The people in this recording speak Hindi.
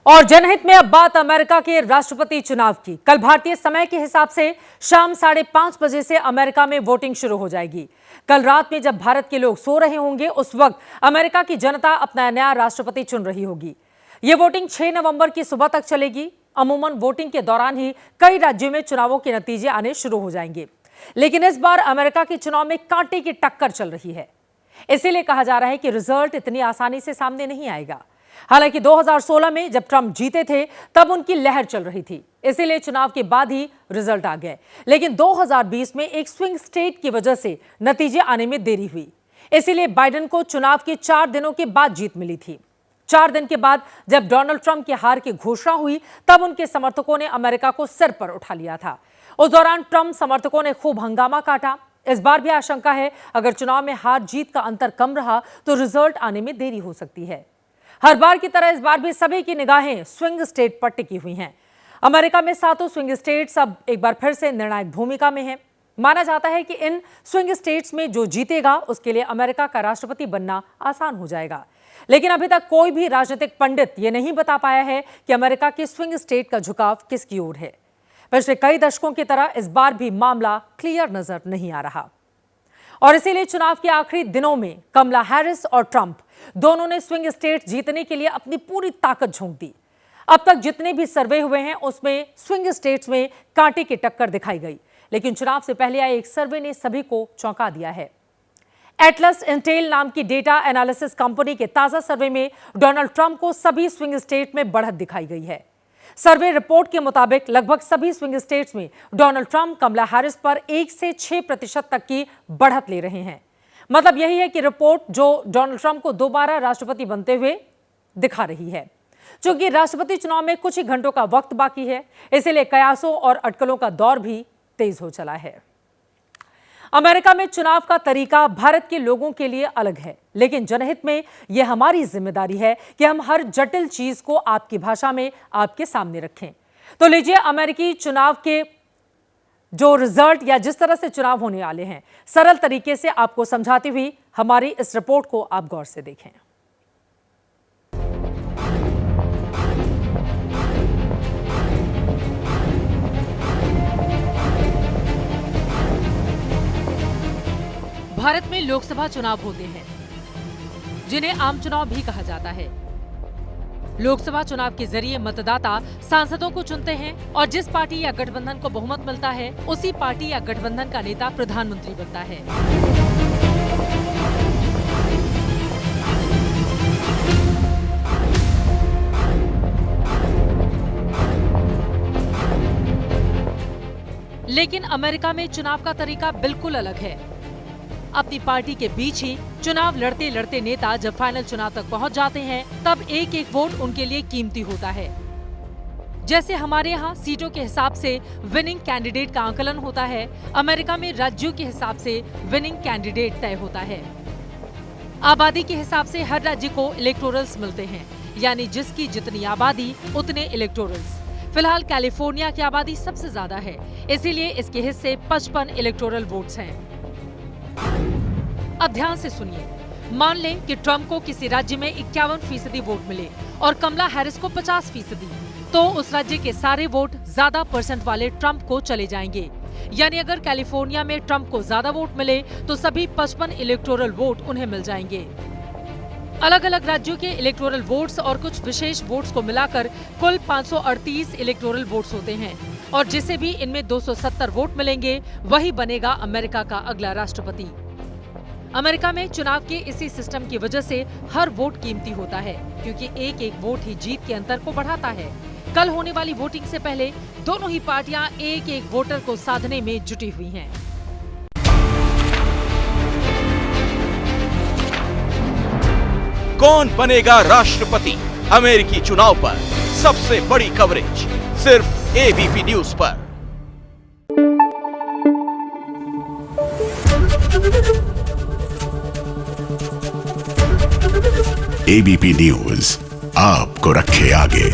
और जनहित में अब बात अमेरिका के राष्ट्रपति चुनाव की। कल भारतीय समय के हिसाब से शाम 5:30 बजे से अमेरिका में वोटिंग शुरू हो जाएगी। कल रात में जब भारत के लोग सो रहे होंगे, उस वक्त अमेरिका की जनता अपना नया राष्ट्रपति चुन रही होगी। ये वोटिंग 6 नवंबर की सुबह तक चलेगी। अमूमन वोटिंग के दौरान ही कई राज्यों में चुनावों के नतीजे आने शुरू हो जाएंगे, लेकिन इस बार अमेरिका के चुनाव में कांटे की टक्कर चल रही है। इसीलिए कहा जा रहा है कि रिजल्ट इतनी आसानी से सामने नहीं आएगा। हालांकि 2016 में जब ट्रंप जीते थे, तब उनकी लहर चल रही थी, इसीलिए चुनाव के बाद ही रिजल्ट आ गए। लेकिन 2020 में एक स्विंग स्टेट की वजह से नतीजे आने में देरी हुई, इसीलिए बाइडेन को चुनाव के 4 दिनों के बाद जीत मिली थी। 4 दिन के बाद जब डोनाल्ड ट्रंप की हार की घोषणा हुई, तब उनके समर्थकों ने अमेरिका को सिर पर उठा लिया था। उस दौरान ट्रंप समर्थकों ने खूब हंगामा काटा। इस बार भी आशंका है, अगर चुनाव में हार जीत का अंतर कम रहा तो रिजल्ट आने में देरी हो सकती है। हर बार की तरह इस बार भी सभी की निगाहें स्विंग स्टेट पर टिकी हुई हैं। अमेरिका में 7 स्विंग स्टेट्स अब एक बार फिर से निर्णायक भूमिका में हैं। माना जाता है कि इन स्विंग स्टेट्स में जो जीतेगा, उसके लिए अमेरिका का राष्ट्रपति बनना आसान हो जाएगा। लेकिन अभी तक कोई भी राजनीतिक पंडित ये नहीं बता पाया है कि अमेरिका के स्विंग स्टेट का झुकाव किसकी ओर है। पिछले कई दशकों की तरह इस बार भी मामला क्लियर नजर नहीं आ रहा, और इसीलिए चुनाव के आखिरी दिनों में कमला हैरिस और ट्रंप दोनों ने स्विंग स्टेट जीतने के लिए अपनी पूरी ताकत झोंक दी। अब तक जितने भी सर्वे हुए हैं, उसमें स्विंग स्टेट्स में कांटे की टक्कर दिखाई गई, लेकिन चुनाव से पहले आए एक सर्वे ने सभी को चौंका दिया है। एटलस इंटेल नाम की डेटा एनालिसिस कंपनी के ताजा सर्वे में डोनाल्ड ट्रंप को सभी स्विंग स्टेट में बढ़त दिखाई गई है। सर्वे रिपोर्ट के मुताबिक लगभग सभी स्विंग स्टेट्स में डोनाल्ड ट्रंप कमला हैरिस पर 1 से 6% तक की बढ़त ले रहे हैं। मतलब यही है कि रिपोर्ट जो डोनाल्ड ट्रंप को दोबारा राष्ट्रपति बनते हुए दिखा रही है। चूंकि राष्ट्रपति चुनाव में कुछ ही घंटों का वक्त बाकी है, इसलिए कयासों और अटकलों का दौर भी तेज हो चला है। अमेरिका में चुनाव का तरीका भारत के लोगों के लिए अलग है, लेकिन जनहित में यह हमारी जिम्मेदारी है कि हम हर जटिल चीज को आपकी भाषा में आपके सामने रखें। तो लीजिए, अमेरिकी चुनाव के जो रिजल्ट या जिस तरह से चुनाव होने वाले हैं, सरल तरीके से आपको समझाती हुई हमारी इस रिपोर्ट को आप गौर से देखें। भारत में लोकसभा चुनाव होते हैं, जिन्हें आम चुनाव भी कहा जाता है। लोकसभा चुनाव के जरिए मतदाता सांसदों को चुनते हैं, और जिस पार्टी या गठबंधन को बहुमत मिलता है, उसी पार्टी या गठबंधन का नेता प्रधानमंत्री बनता है। लेकिन अमेरिका में चुनाव का तरीका बिल्कुल अलग है। अपनी पार्टी के बीच ही चुनाव लड़ते लड़ते नेता जब फाइनल चुनाव तक पहुंच जाते हैं, तब एक एक वोट उनके लिए कीमती होता है। जैसे हमारे यहाँ सीटों के हिसाब से विनिंग कैंडिडेट का आकलन होता है, अमेरिका में राज्यों के हिसाब से विनिंग कैंडिडेट तय होता है। आबादी के हिसाब से हर राज्य को इलेक्टोरल्स मिलते हैं, यानी जिसकी जितनी आबादी उतने इलेक्टोरल्स। फिलहाल कैलिफोर्निया की आबादी सबसे ज्यादा है, इसीलिए इसके हिस्से 55 इलेक्टोरल वोट्स हैं। अब ध्यान से सुनिए, मान लें कि ट्रंप को किसी राज्य में 51% वोट मिले और कमला हैरिस को 50%, तो उस राज्य के सारे वोट ज्यादा परसेंट वाले ट्रंप को चले जाएंगे। यानी अगर कैलिफोर्निया में ट्रंप को ज्यादा वोट मिले तो सभी 55 इलेक्टोरल वोट उन्हें मिल जाएंगे। अलग अलग राज्यों के इलेक्टोरल वोट्स और कुछ विशेष वोट्स को मिलाकर कुल 538 इलेक्टोरल वोट्स होते हैं, और जिसे भी इनमें 270 वोट मिलेंगे, वही बनेगा अमेरिका का अगला राष्ट्रपति। अमेरिका में चुनाव के इसी सिस्टम की वजह से हर वोट कीमती होता है, क्योंकि एक एक वोट ही जीत के अंतर को बढ़ाता है। कल होने वाली वोटिंग से पहले दोनों ही पार्टियां एक एक वोटर को साधने में जुटी हुई हैं। कौन बनेगा राष्ट्रपति? अमेरिकी चुनाव पर सबसे बड़ी कवरेज सिर्फ एबीपी न्यूज पर। एबीपी न्यूज आपको रखे आगे।